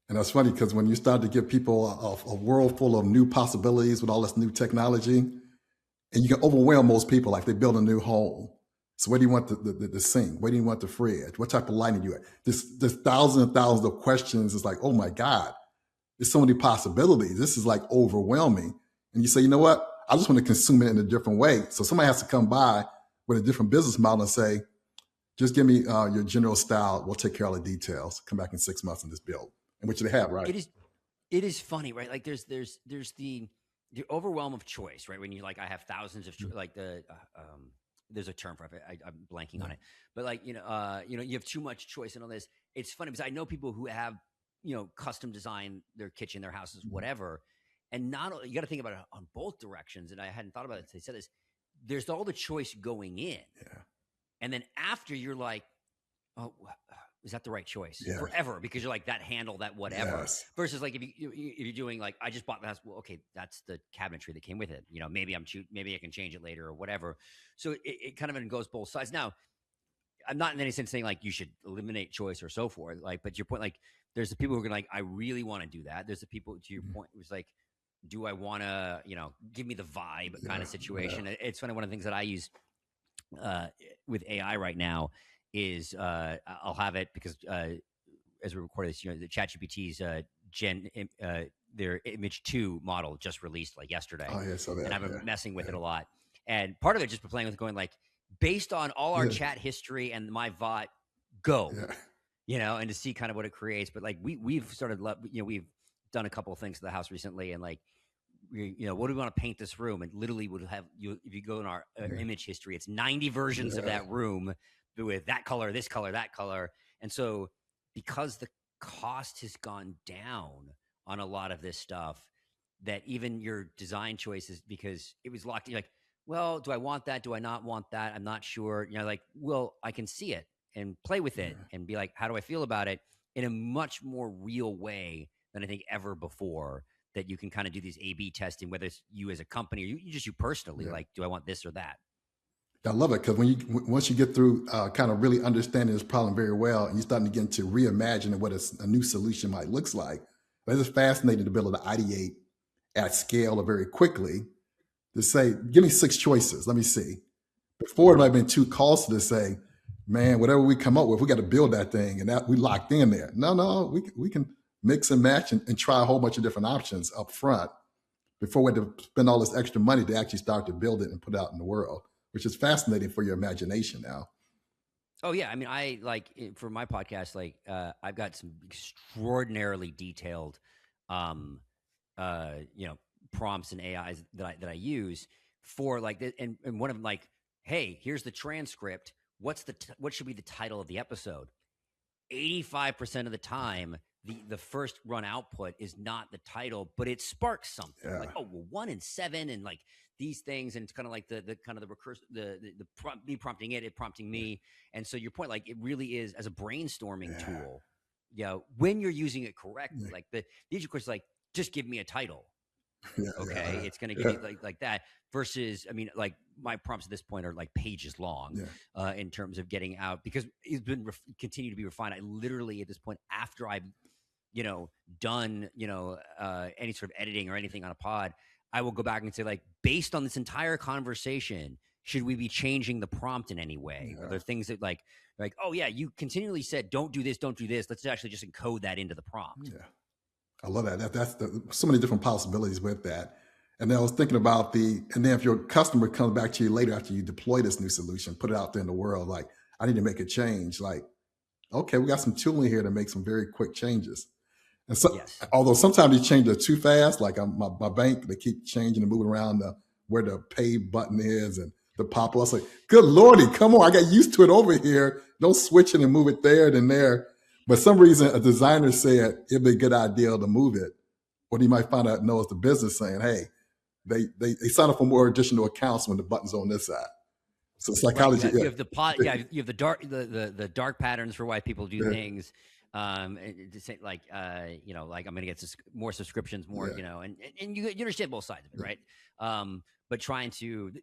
And that's funny because when you start to give people a world full of new possibilities with all this new technology, and you can overwhelm most people, like they build a new home. So where do you want the sink? Where do you want the fridge? What type of lighting do you have? There's thousands and thousands of questions. It's like, oh my God, there's so many possibilities. This is like overwhelming. And you say, you know what? I just want to consume it in a different way. So somebody has to come by with a different business model and say, just give me your general style. We'll take care of all the details. Come back in 6 months and just build. And which they have, right? It is funny, right? Like there's the overwhelm of choice, right? When you're like, I have thousands of like there's a term for it. I'm blanking on it, but like you have too much choice and all this. It's funny because I know people who have custom design their kitchen, their houses, whatever. And not you got to think about it on both directions. And I hadn't thought about it until they said this. There's all the choice going in, and then after you're like, oh, is that the right choice forever? Because you're like that handle, that whatever. Yes. Versus like if you're doing like I just bought the house. Well, okay, that's the cabinetry that came with it. Maybe I can change it later or whatever. So it kind of goes both sides. Now, I'm not in any sense saying like you should eliminate choice or so forth. Like, but your point, like, there's the people who are gonna like, I really want to do that. There's the people to your point, it was like, do I want to, give me the vibe kind of situation? It's funny. One of the things that I use with AI right now is I'll have it because as we record this, the ChatGPT's their Image 2 model just released like yesterday. Oh, yeah, so that, and I've been messing with it a lot. And part of it just been playing with going like, based on all our chat history and my VOT, go, and to see kind of what it creates. But like we've started, we've done a couple of things to the house recently, and like, what do we want to paint this room? And literally would have if you go in our image history, it's 90 versions of that room with that color, this color, that color. And so because the cost has gone down on a lot of this stuff, that even your design choices, because it was locked, you're like, well, do I want that? Do I not want that? I'm not sure. Like, well, I can see it and play with it and be like, how do I feel about it in a much more real way than I think ever before, that you can kind of do these A/B testing, whether it's you as a company or you personally, like, do I want this or that? I love it because once you get through kind of really understanding this problem very well, and you're starting to get into reimagining what a new solution might looks like. But it's fascinating to be able to ideate at scale or very quickly to say, give me 6 choices. Let me see. Before it might have been too costly to say, man, whatever we come up with, we got to build that thing and that we locked in there. No, we can mix and match and try a whole bunch of different options up front before we had to spend all this extra money to actually start to build it and put it out in the world, which is fascinating for your imagination now. Oh yeah, I mean, I like for my podcast, like I've got some extraordinarily detailed, um, you know, prompts and AIs that I use for like, and one of them like, hey, here's the transcript. What should be the title of the episode? 85% of the time, the first run output is not the title, but it sparks something. Yeah. Like, oh well, 1 in 7, and like these things, and it's kind of like the kind of the recursive, the prompt, me prompting it prompting me. And so your point, like it really is as a brainstorming Yeah. tool. You know, when you're using it correctly, Yeah. like the issue course, like just give me a title. Yeah. Okay, Yeah. it's going to give you like that. Versus, I mean, like my prompts at this point are like pages long Yeah. in terms of getting out, because it's been continue to be refined. I literally at this point, after I've done any sort of editing or anything on a pod, I will go back and say, like, based on this entire conversation, should we be changing the prompt in any way? Yeah. Are there things that like oh yeah, you continually said don't do this, don't do this. Let's actually just encode that into the prompt. Yeah. I love that. That's so many different possibilities with that. And then I was thinking about and then if your customer comes back to you later after you deploy this new solution, put it out there in the world, like, I need to make a change. Like, okay, we got some tooling here to make some very quick changes. And so, Yes. although sometimes these changes are too fast, like my bank, they keep changing and moving around where the pay button is and the pop up. I was like, good Lordy, come on. I got used to it over here. Don't switch it and move it there, then there. But some reason a designer said it'd be a good idea to move it. Or you might find out, no, it's the business saying, hey, they sign up for more additional accounts when the button's on this side. So psychology. Right, you have you have the dark patterns for why people do things. To say like like I'm going to get more subscriptions, more and you understand both sides of it, right? But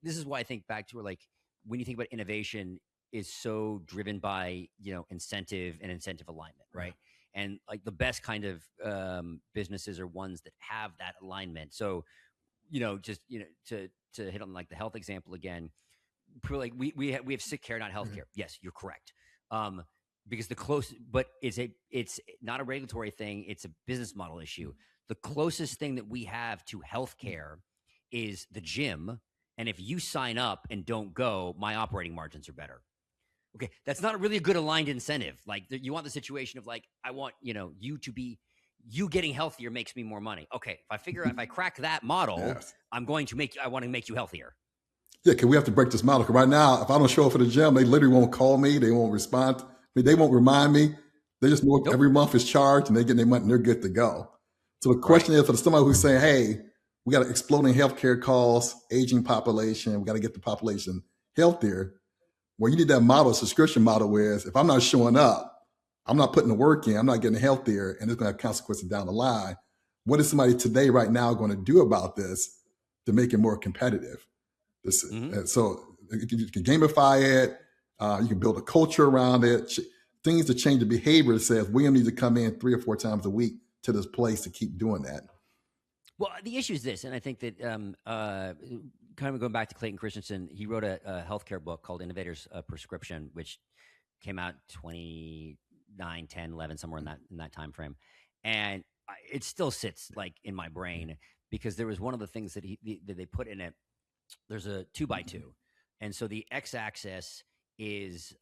this is why I think back to where, like, when you think about innovation is so driven by incentive and incentive alignment, right? And like the best kind of businesses are ones that have that alignment. So to hit on like the health example again, like we have sick care, not health care. Yes, you're correct. Because but it's not a regulatory thing. It's a business model issue. The closest thing that we have to healthcare is the gym. And if you sign up and don't go, my operating margins are better. Okay. That's not really a good aligned incentive. Like you want the situation of like, I want, you getting healthier makes me more money. Okay. If I crack that model, I want to make you healthier. Yeah, because we have to break this model. Because right now, if I don't show up for the gym, they literally won't call me. They won't respond. I mean, they won't remind me. They just know every month is charged and they get their money and they're good to go. So the question is for somebody who's saying, hey, we got exploding healthcare costs, aging population, we got to get the population healthier. Well, you need that model, subscription model, whereas if I'm not showing up, I'm not putting the work in, I'm not getting healthier, and it's going to have consequences down the line. What is somebody today, right now, going to do about this to make it more competitive? So you can gamify it. You can build a culture around it. Things to change the behavior. It says William needs to come in 3 or 4 times a week to this place to keep doing that. Well, the issue is this, and I think that kind of going back to Clayton Christensen, he wrote a healthcare book called Innovator's Prescription, which came out 29, 10, 11, somewhere in that time frame. And it still sits like in my brain because there was one of the things that they put in it. There's a 2x2. And so the x-axis is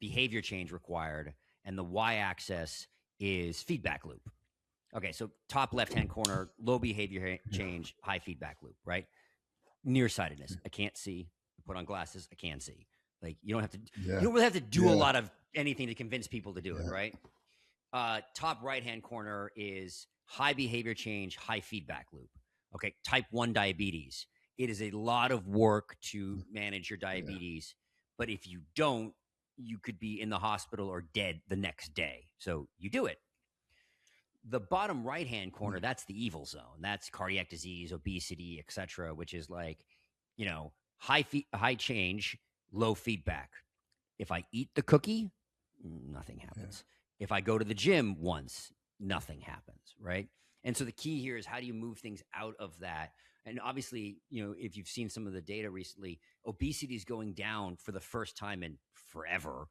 behavior change required, and the y-axis is feedback loop. Okay, so top left-hand corner, low behavior change, high feedback loop, right? Nearsightedness. I can't see. I put on glasses. I can see. Like you don't really have to do a lot of anything to convince people to do it, right? Top right-hand corner is high behavior change, high feedback loop. Okay, type 1 diabetes. It is a lot of work to manage your diabetes, but if you don't, you could be in the hospital or dead the next day. So you do it. The bottom right-hand corner, that's the evil zone. That's cardiac disease, obesity, etc., which is like, high change, low feedback. If I eat the cookie, nothing happens. If I go to the gym once, nothing happens, right? And so the key here is how do you move things out of that? And obviously, if you've seen some of the data recently, obesity is going down for the first time in forever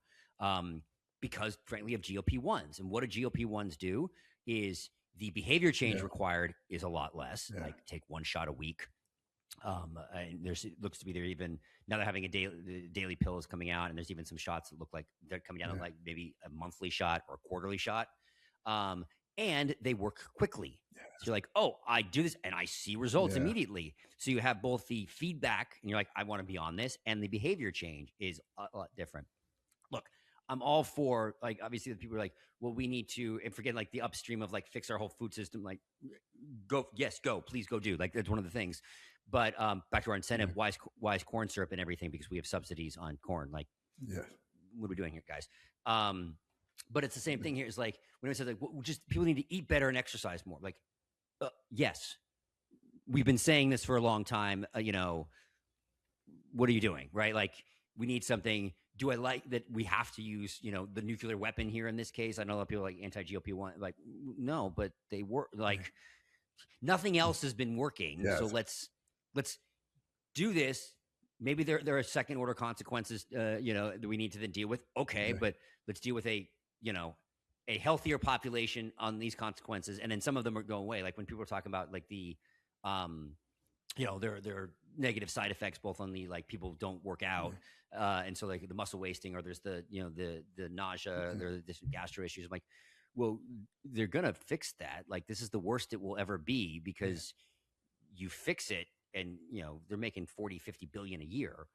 because, frankly, of GLP-1s. And what do GLP-1s do is the behavior change required is a lot less, like take 1 shot a week. And it looks to be there even now they're having daily pills coming out, and there's even some shots that look like they're coming down to like maybe a monthly shot or a quarterly shot. And they work quickly. So you're like, oh, I do this and I see results immediately. So you have both the feedback and you're like, I want to be on this, and the behavior change is a lot different. Look, I'm all for, like, obviously the people are like, well, we need to, and forget like the upstream of like fix our whole food system. Like, please go do. Like, that's one of the things. But back to our incentive, why is corn syrup and everything? Because we have subsidies on corn. Like, what are we doing here, guys? But it's the same thing here. It's like when it says like, well, just people need to eat better and exercise more. Like, yes, we've been saying this for a long time. What are you doing, right? Like, we need something. Do I like that we have to use, the nuclear weapon here in this case? I know a lot of people like anti-GLP-1. Like, no, but they work. Like, nothing else has been working. So let's do this. Maybe there are second order consequences, that we need to then deal with. Okay, but let's deal with a healthier population on these consequences, and then some of them are going away. Like when people are talking about like the, there are negative side effects both on the like people don't work out, and so like the muscle wasting, or there's the the nausea, there are different gastro issues. I'm like, well, they're gonna fix that. Like, this is the worst it will ever be because you fix it, and they're making 40-50 billion a year.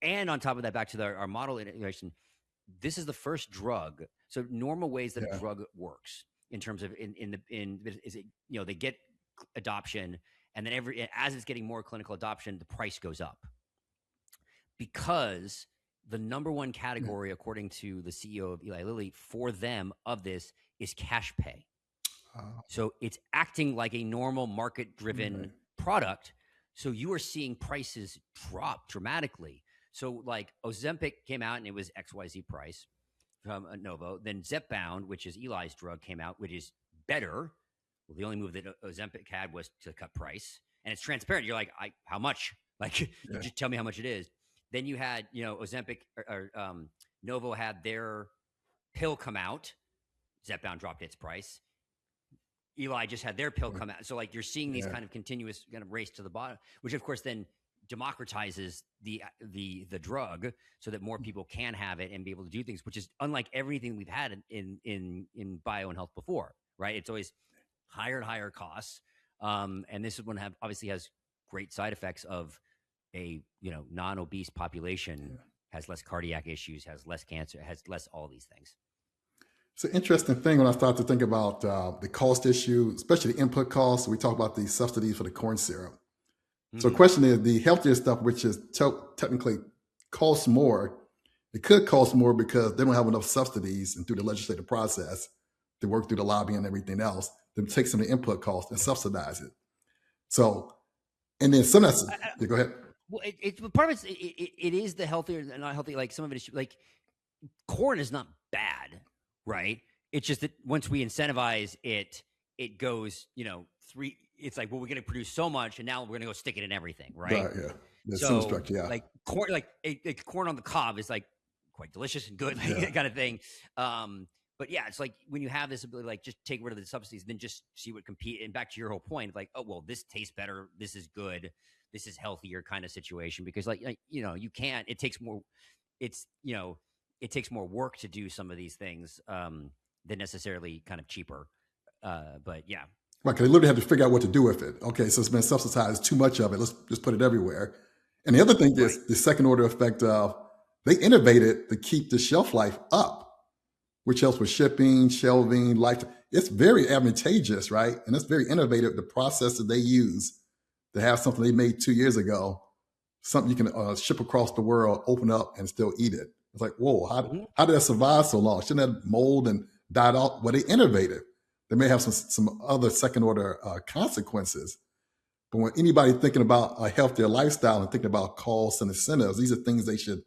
And on top of that, back to our model innovation, this is the first drug. So normal ways that a drug works in terms of they get adoption, and then as it's getting more clinical adoption, the price goes up, because the number one category, according to the CEO of Eli Lilly, for them of this is cash pay. So it's acting like a normal market-driven product. So you are seeing prices drop dramatically. So like Ozempic came out and it was XYZ price from Novo. Then Zepbound, which is Eli's drug, came out, which is better. Well, the only move that Ozempic had was to cut price. And it's transparent. You're like, how much? Like, you just tell me how much it is. Then you had, Ozempic or Novo had their pill come out. Zepbound dropped its price. Eli just had their pill come out. So like you're seeing these kind of continuous kind of race to the bottom, which of course then democratizes the drug so that more people can have it and be able to do things, which is unlike everything we've had in bio and health before, right? It's always higher and higher costs. And this one obviously has great side effects of a non-obese population, has less cardiac issues, has less cancer, has less all these things. It's an interesting thing when I start to think about the cost issue, especially the input costs. We talk about the subsidies for the corn syrup. So the question is, the healthier stuff, which is technically costs more, it could cost more because they don't have enough subsidies and through the legislative process to work through the lobbying and everything else, then take some of the input costs and subsidize it. So, and then some that's, go ahead. Well, part of it is the healthier and not healthy. Like some of it is like corn is not bad, right? It's just that once we incentivize it, it goes, it's like, well, we're going to produce so much, and now we're going to go stick it in everything, right? So, like corn, corn on the cob is like quite delicious and good, kind of thing. But yeah, it's like when you have this ability, like just take rid of the subsidies, and then just see what compete. And back to your whole point, like, oh well, this tastes better, this is good, this is healthier kind of situation, because you can't. It takes more. It takes more work to do some of these things than necessarily kind of cheaper. But yeah. Right, because they literally have to figure out what to do with it. Okay, so it's been subsidized, too much of it. Let's just put it everywhere. And the other thing is the second order effect of they innovated to keep the shelf life up, which helps with shipping, shelving, life. It's very advantageous, right? And it's very innovative, the process that they use to have something they made 2 years ago, something you can ship across the world, open up, and still eat it. It's like, whoa, how did that survive so long? Shouldn't that mold and died out? Well, they innovated. They may have some other second order consequences. But when anybody thinking about a healthier lifestyle and thinking about costs and incentives, these are things they should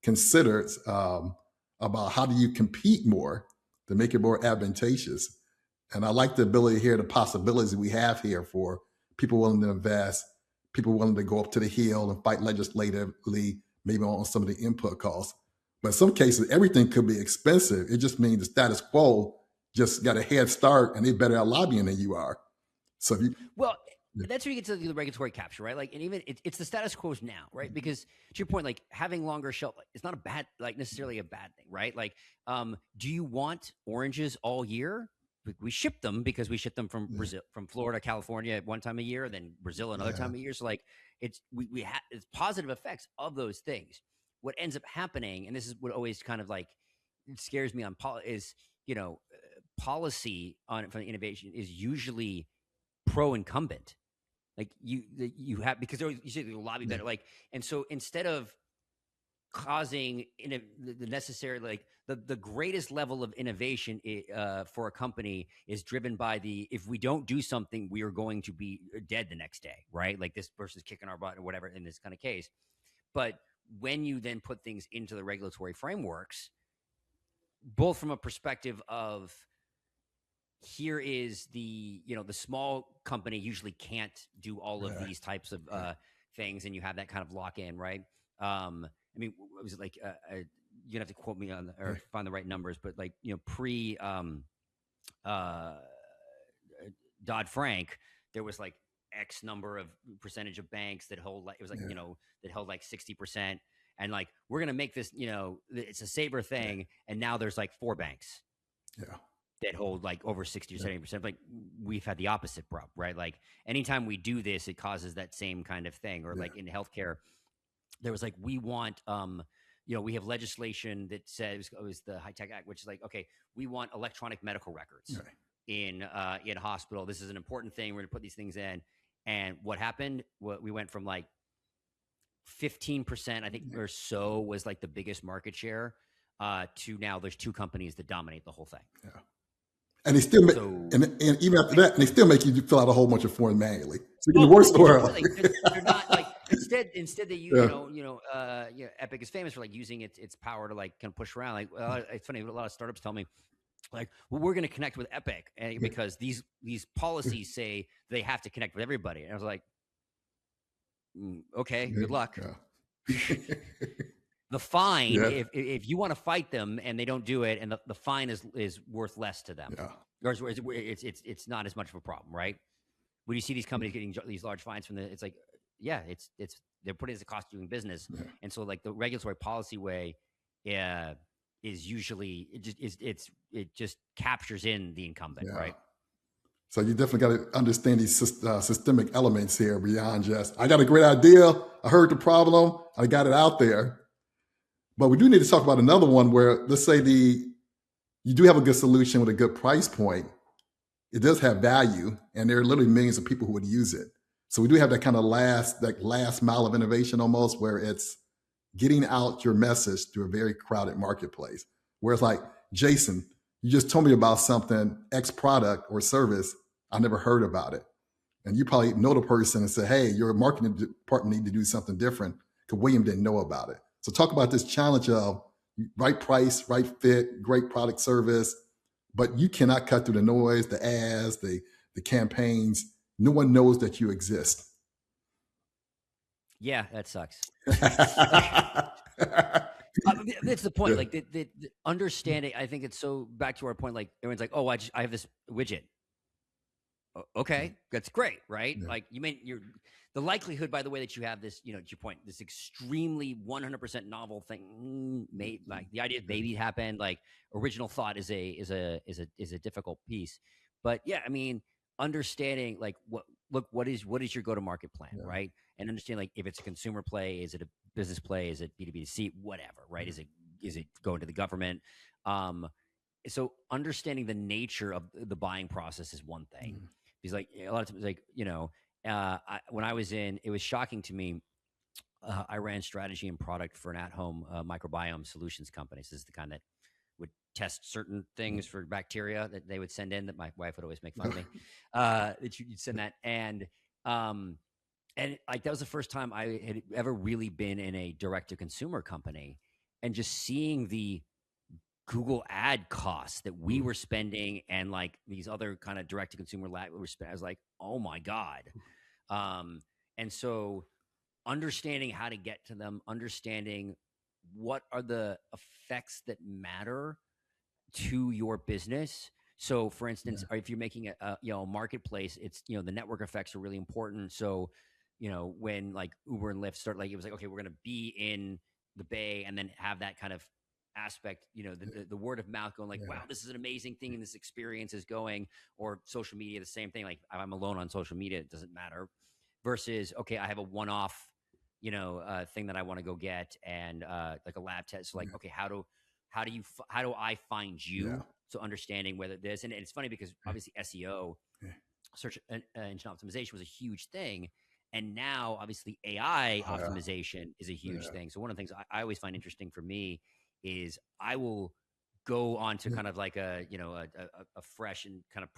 consider about how do you compete more to make it more advantageous. And I like the ability here, the possibilities we have here for people willing to invest, people willing to go up to the Hill and fight legislatively, maybe on some of the input costs. But in some cases, everything could be expensive. It just means the status quo just got a head start and they better at lobbying than you are. So that's where you get to the regulatory capture, right? Like, and even it's the status quo now, right? Because to your point, like having longer shelf, it's not a bad, like necessarily a bad thing, right? Like, do you want oranges all year? We ship them because we ship them from Brazil, from Florida, California at one time a year, then Brazil another time a year. So like, it's it's positive effects of those things. What ends up happening, and this is what always kind of like it scares me on is policy on from innovation is usually pro incumbent. Like you have because you say the lobby better. Like, and so instead of causing the necessary, like the greatest level of innovation for a company is driven by if we don't do something, we are going to be dead the next day, right? Like this person's kicking our butt or whatever in this kind of case. But when you then put things into the regulatory frameworks, both from a perspective of here is the small company usually can't do all of these types of things, and you have that kind of lock in, right? I mean, was it like you have to quote me on or find the right numbers, but like pre Dodd-Frank, there was like X number of percentage of banks that hold like it was like that held like 60%, and like we're gonna make this it's a saber thing, and now there's like 4 banks. That hold like over 60 or 70%. Like we've had the opposite problem, right? Like anytime we do this, it causes that same kind of thing. Or like in healthcare, there was like, we want, we have legislation that says it was the High Tech Act, which is like, okay, we want electronic medical records in hospital. This is an important thing. We're gonna put these things in. And what happened? We went from like 15%, I think, or so was like the biggest market share to now there's 2 companies that dominate the whole thing. And they still make, and even after that, they still make you fill out a whole bunch of forms manually. So you're worse for like, they're not like instead they Epic is famous for like using its power to like kind of push around. Like it's funny, a lot of startups tell me like, well, we're going to connect with Epic because these policies say they have to connect with everybody. And I was like, okay, good luck. The fine, if you want to fight them and they don't do it, and the fine is worth less to them, or it's not as much of a problem, right? When you see these companies getting these large fines from it's like, it's they're putting it as a cost of doing business, and so like the regulatory policy way, is usually it just captures in the incumbent, right? So you definitely got to understand these systemic elements here beyond just I got a great idea, I heard the problem, I got it out there. But we do need to talk about another one where, let's say you do have a good solution with a good price point. It does have value, and there are literally millions of people who would use it. So we do have that kind of last mile of innovation almost, where it's getting out your message through a very crowded marketplace. Where it's like, Jason, you just told me about something, X product or service, I never heard about it. And you probably know the person and say, hey, your marketing department need to do something different because William didn't know about it. So talk about this challenge of right price, right fit, great product service, but you cannot cut through the noise, the ads, the campaigns. No one knows that you exist. Yeah, that sucks. That's the point. Like the understanding, I think it's so back to our point. Like everyone's like, oh, I have this widget. Okay, that's great, right? Like the likelihood, by the way, that you have this, to your point, this extremely 100% novel thing, like the idea maybe happened, like original thought is a difficult piece, but yeah, I mean, understanding like what is your go-to-market plan, right? And understand like if it's a consumer play, is it a business play, is it B2B2C, whatever, right? Is it going to the government? So understanding the nature of the buying process is one thing. Because like a lot of times, like when I was it was shocking to me. I ran strategy and product for an at-home microbiome solutions company. So this is the kind that would test certain things for bacteria that they would send in. That my wife would always make fun of me. That you'd send that, and like that was the first time I had ever really been in a direct-to-consumer company, and just seeing the Google ad costs that we were spending and like these other kind of direct to consumer were spending. I was like, oh my God. And so understanding how to get to them, understanding what are the effects that matter to your business, So, for instance, if you're making a marketplace, it's the network effects are really important. So, when like Uber and Lyft start, like it was like, okay, we're going to be in the Bay, and then have that kind of aspect, the word of mouth going like, wow, this is an amazing thing, and this experience is going. Or social media, the same thing. Like if I'm alone on social media, it doesn't matter. Versus, okay, I have a one-off, thing that I want to go get, and like a lab test. So like, okay, how do I find you? Yeah. So understanding whether this, and it's funny because obviously SEO, search engine optimization, was a huge thing. And now obviously AI optimization is a huge thing. So one of the things I always find interesting for me is I will go on to kind of like a fresh and kind of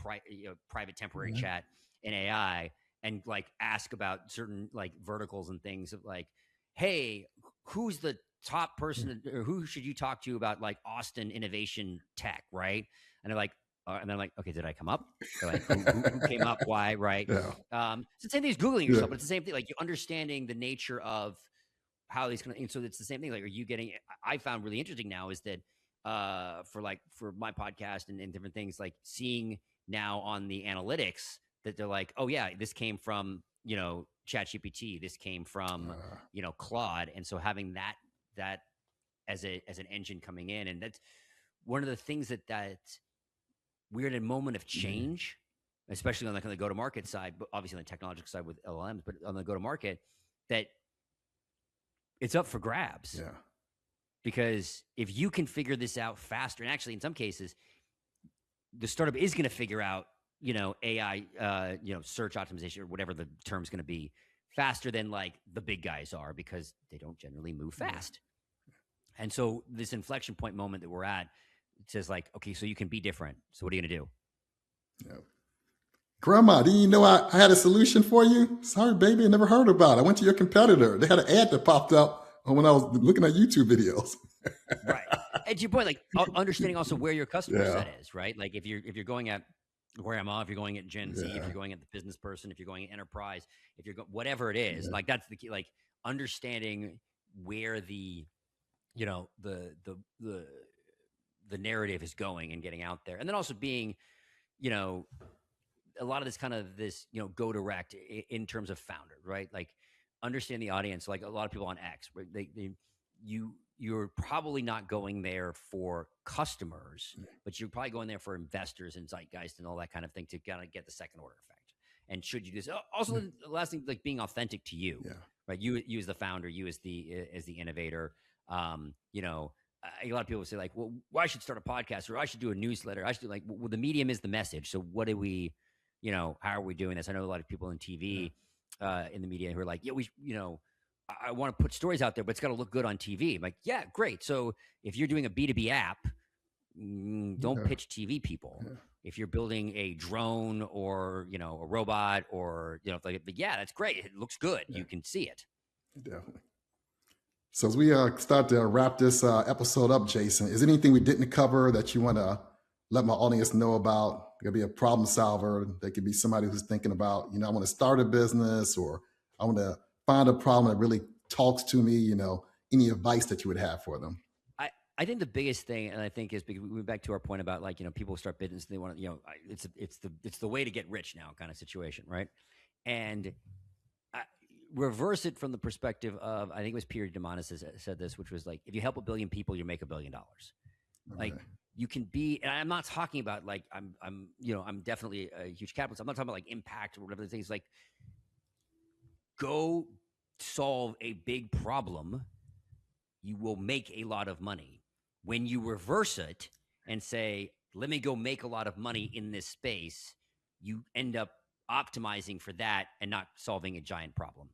private temporary chat in AI, and like ask about certain like verticals and things of like, hey, who's the top person, or who should you talk to about like Austin innovation tech, right? And they're like, and then I'm like, okay, did I come up? They're like, who came up? Why? Right? Yeah. It's the same thing as Googling yourself, but it's the same thing. Like you understanding the nature of how these and so it's the same thing. Like, are you getting? I found really interesting now is that for my podcast and different things, like seeing now on the analytics that they're like, oh yeah, this came from ChatGPT, this came from Claude, and so having that as an engine coming in, and that's one of the things that we're in a moment of change, especially on the go-to-market side, but obviously on the technological side with LLMs, but on the go-to-market, that it's up for grabs. Yeah. Because if you can figure this out faster, and actually in some cases, the startup is going to figure out, AI, search optimization or whatever the term's going to be, faster than like the big guys are, because they don't generally move fast. And so this inflection point moment that we're at, it says like, okay, so you can be different. So what are you going to do? Yeah. Grandma, didn't you know I had a solution for you? Sorry, baby, I never heard about it. I went to your competitor. They had an ad that popped up when I was looking at YouTube videos. Right. And to your point, like understanding also where your customer set is, right? Like if you're going at grandma, if you're going at Gen Z, if you're going at the business person, if you're going at enterprise, if you're whatever it is, like that's the key, like understanding where the narrative is going and getting out there. And then also being, a lot of this kind of this, go direct in terms of founder, right? Like understand the audience. Like a lot of people on X, right? You're probably not going there for customers, but you're probably going there for investors and zeitgeist and all that kind of thing to kind of get the second order effect. And should you do this? Also, the last thing, like being authentic to you, right? You as the founder, you as the innovator. A lot of people say like, well, I should start a podcast, or I should do a newsletter. I should do like, well, the medium is the message. So what do we, how are we doing this? I know a lot of people in TV, in the media who are like, yeah, I want to put stories out there, but it's got to look good on TV. I'm like, yeah, great. So if you're doing a B2B app, don't pitch TV people. Yeah. If you're building a drone or, a robot or, like, yeah, that's great. It looks good. Yeah. You can see it. Definitely. So as we start to wrap this episode up, Jason, is there anything we didn't cover that you want to let my audience know about? There could be a problem solver. There could be somebody who's thinking about, I want to start a business, or I want to find a problem that really talks to me, any advice that you would have for them? I think the biggest thing, and I think is, because we went back to our point about like, people start business, they want to, it's the way to get rich now kind of situation, right? And reverse it from the perspective of, I think it was Pierre Diamandis said this, which was like, if you help 1 billion people, you make $1 billion. Like you can be, and I'm not talking about like, I'm definitely a huge capitalist. I'm not talking about like impact or whatever the things, like go solve a big problem. You will make a lot of money. When you reverse it and say, let me go make a lot of money in this space, you end up optimizing for that and not solving a giant problem.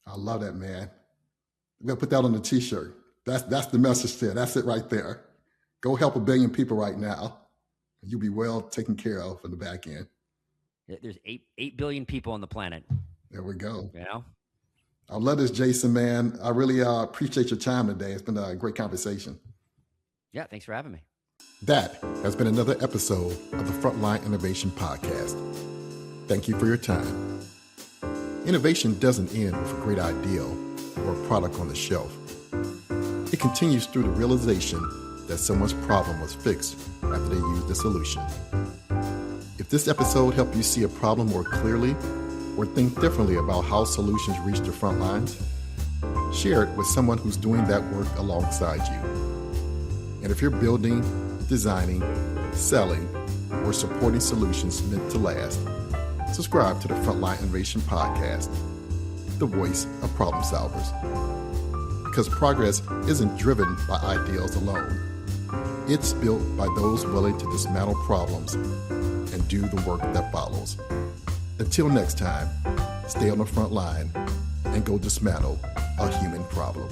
I love that, man. I'm going to put that on the t-shirt. That's the message there. That's it right there. Go help 1 billion people right now. You'll be well taken care of in the back end. There's 8 billion people on the planet. There we go. I love this, Jason, man. I really appreciate your time today. It's been a great conversation. Yeah, thanks for having me. That has been another episode of the Frontline Innovation Podcast. Thank you for your time. Innovation doesn't end with a great idea or a product on the shelf. It continues through the realization that someone's problem was fixed after they use the solution. If this episode helped you see a problem more clearly or think differently about how solutions reach the front lines, share it with someone who's doing that work alongside you. And if you're building, designing, selling, or supporting solutions meant to last, subscribe to the Frontline Innovation Podcast, the voice of problem solvers. Because progress isn't driven by ideals alone. It's built by those willing to dismantle problems and do the work that follows. Until next time, stay on the front line and go dismantle a human problem.